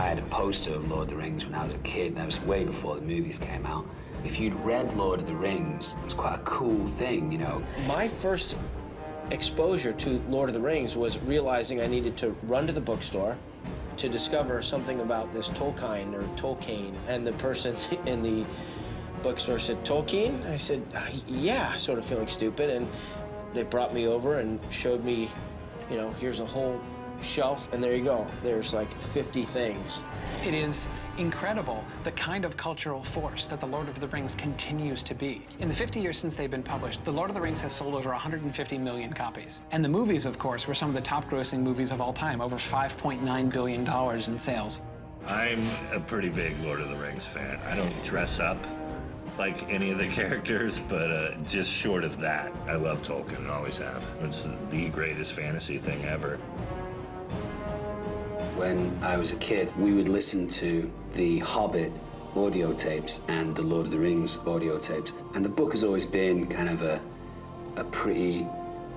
I had a poster of Lord of the Rings when I was a kid, and that was way before the movies came out. If you'd read Lord of the Rings, it was quite a cool thing, you know. My first exposure to Lord of the Rings was realizing I needed to run to the bookstore to discover something about this Tolkien, and the person in the bookstore said, "Tolkien?" I said, "Yeah," sort of feeling stupid, and they brought me over and showed me, you know, here's a whole shelf, and there you go. There's like 50 things. It is incredible the kind of cultural force that The Lord of the Rings continues to be. In the 50 years since they've been published, The Lord of the Rings has sold over 150 million copies. And the movies, of course, were some of the top-grossing movies of all time, over $5.9 billion in sales. I'm a pretty big Lord of the Rings fan. I don't dress up like any of the characters, but just short of that, I love Tolkien, and always have. It's the greatest fantasy thing ever. When I was a kid, we would listen to the Hobbit audio tapes and the Lord of the Rings audio tapes. And the book has always been kind of a pretty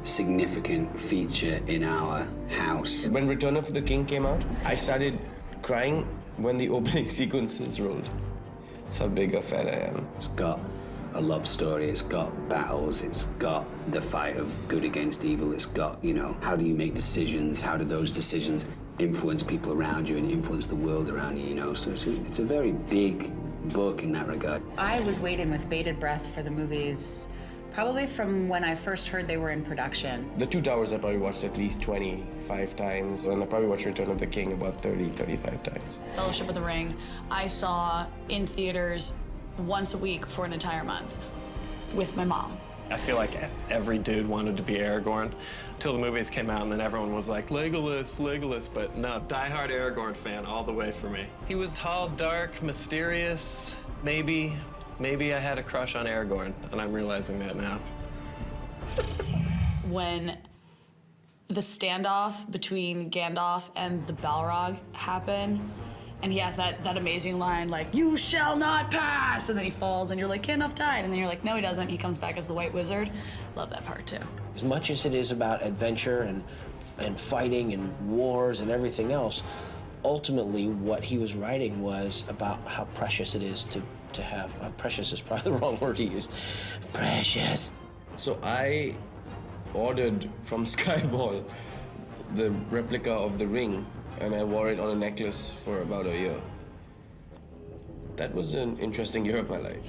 significant feature in our house. When Return of the King came out, I started crying when the opening sequences rolled. That's how big a fan I am. It's got a love story, it's got battles, it's got the fight of good against evil, it's got, you know, how do you make decisions, how do those decisions influence people around you and influence the world around you, you know? So it's a very big book in that regard. I was waiting with bated breath for the movies, probably from when I first heard they were in production. The Two Towers I probably watched at least 25 times, and I probably watched Return of the King about 30, 35 times. Fellowship of the Ring, I saw in theaters once a week for an entire month with my mom. I feel like every dude wanted to be Aragorn until the movies came out, and then everyone was like, Legolas, Legolas, but no, diehard Aragorn fan all the way for me. He was tall, dark, mysterious. Maybe I had a crush on Aragorn, and I'm realizing that now. When the standoff between Gandalf and the Balrog happened, and he has that amazing line, like, "You shall not pass!" And then he falls, and you're like, Gandalf died. And then you're like, no, he doesn't. He comes back as the White Wizard. Love that part, too. As much as it is about adventure and fighting and wars and everything else, ultimately what he was writing was about how precious it is to have. Precious is probably the wrong word to use. Precious. So I ordered from Skyball the replica of the ring, and I wore it on a necklace for about a year. That was an interesting year of my life.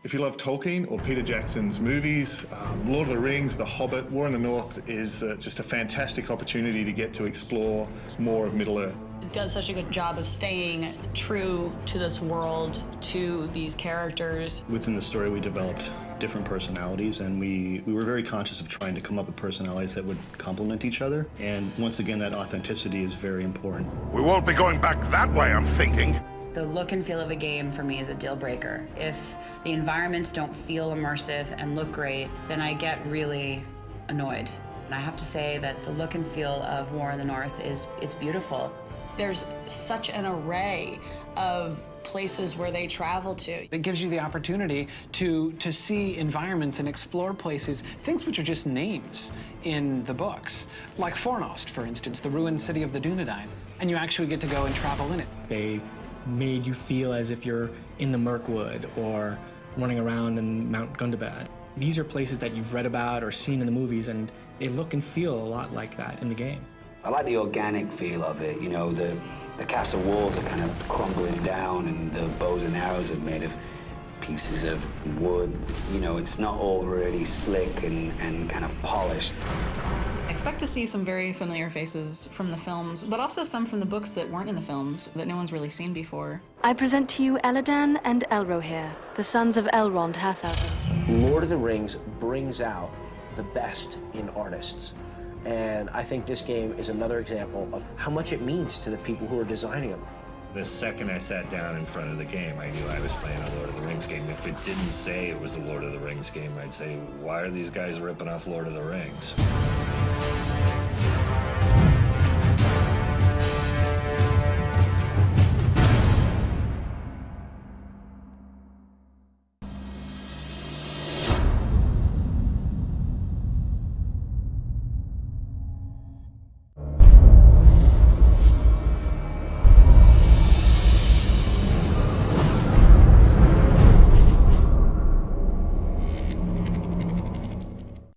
If you love Tolkien or Peter Jackson's movies, Lord of the Rings, The Hobbit, War in the North is just a fantastic opportunity to get to explore more of Middle-earth. It does such a good job of staying true to this world, to these characters. Within the story, we developed different personalities, and we were very conscious of trying to come up with personalities that would complement each other. And once again, that authenticity is very important. We won't be going back that way, I'm thinking. The look and feel of a game for me is a deal breaker. If the environments don't feel immersive and look great, then I get really annoyed. And I have to say that the look and feel of War in the North is beautiful. There's such an array of places where they travel to. It gives you the opportunity to see environments and explore places, things which are just names in the books. Like Fornost, for instance, the ruined city of the Dunedain. And you actually get to go and travel in it. They made you feel as if you're in the Mirkwood or running around in Mount Gundabad. These are places that you've read about or seen in the movies, and they look and feel a lot like that in the game. I like the organic feel of it, you know, the castle walls are kind of crumbling down and the bows and arrows are made of pieces of wood. You know, it's not all really slick and kind of polished. Expect to see some very familiar faces from the films, but also some from the books that weren't in the films, that no one's really seen before. I present to you Elladan and Elrohir, the sons of Elrond Halfelden. Lord of the Rings brings out the best in artists. And I think this game is another example of how much it means to the people who are designing them. The second I sat down in front of the game, I knew I was playing a Lord of the Rings game. If it didn't say it was a Lord of the Rings game, I'd say, why are these guys ripping off Lord of the Rings?